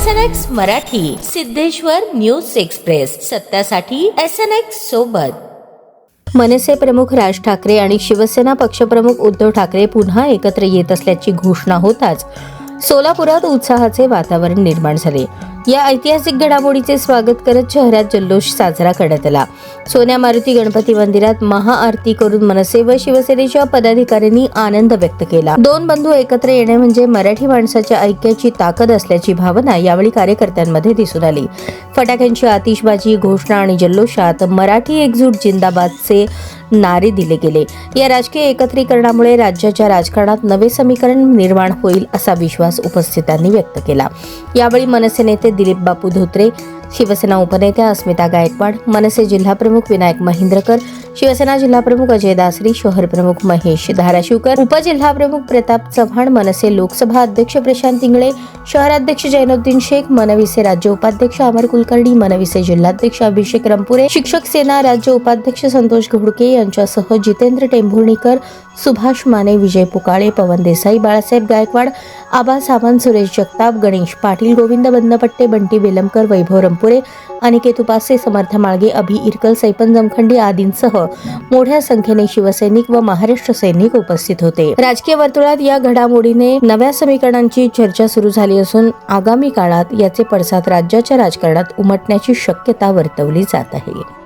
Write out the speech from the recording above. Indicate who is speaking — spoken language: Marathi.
Speaker 1: SNX Marathi, Siddheshwar news express, सत्यासाठी SNX सोबत। मनसे प्रमुख राज ठाकरे आणि शिवसेना पक्षप्रमुख उद्धव ठाकरे पुन्हा एकत्र येत असल्याची घोषणा होताच सोलापुरात उत्साहाचे वातावरण निर्माण झाले। या ऐतिहासिक घडामोडीचे स्वागत करत शहरात जल्लोष साजरा करण्यात आला। सोन्या मारुती गणपती मंदिरात महाआरती करून मनसे व शिवसेनेच्या पदाधिकाऱ्यांनी आनंद व्यक्त केला। दोन बंधू एकत्र येणे म्हणजे मराठी माणसाच्या ऐक्याची ताकद असल्याची भावना यावेळी कार्यकर्त्यांमध्ये दिसून आली। फटाक्यांची आतिषबाजी, घोषणा आणि जल्लोषात मराठी एकजूट जिंदाबादचे नारे दिले गेले। या राजकीय एकत्रीकरणामुळे राज्याच्या राजकारणात नवे समीकरण निर्माण होईल असा विश्वास उपस्थितांनी व्यक्त केला। यावेळी मनसे नेते दिलीप बापू धोत्रे, शिवसेना उपनेत्या अस्मिता गायकवाड, मनसे जिल्हाप्रमुख विनायक महेंद्रकर, शिवसेना जिल्हाप्रमुख अजय दासरी, शहर प्रमुख महेश धाराशिवकर, उपजिल्हाप्रमुख प्रताप चव्हाण, मनसे लोकसभा अध्यक्ष प्रशांत इंगळे, शहराध्यक्ष जैनुद्दीन शेख, मनविसे राज्य उपाध्यक्ष अमर कुलकर्णी, मनविसे जिल्हाध्यक्ष अभिषेक रंपुरे, शिक्षक सेना राज्य उपाध्यक्ष संतोष घोडके यांच्यासह जितेंद्र टेंभुर्णीकर, सुभाष माने, विजय पुकाळे, पवन देसाई, बाळासाहेब गायकवाड, आबा सावंत, सुरेश जगताप, गणेश पाटील, गोविंद बंदपट्टे, बंटी बेलमकर, वैभव रंपुरे, अनिकेत उपासे, समर्थ माळगे, अभि इरकल, सैपन जमखंडी आदींसह मोठ्या संख्येने शिवसैनिक व महाराष्ट्र सैनिक उपस्थित होते। राजकीय वर्तुळात या घडामोडीने नव्या समीकरणांची चर्चा सुरू झाली असून आगामी काळात याचे पडसाद राज्याच्या राजकारणात उमटण्याची शक्यता वर्तवली जात आहे।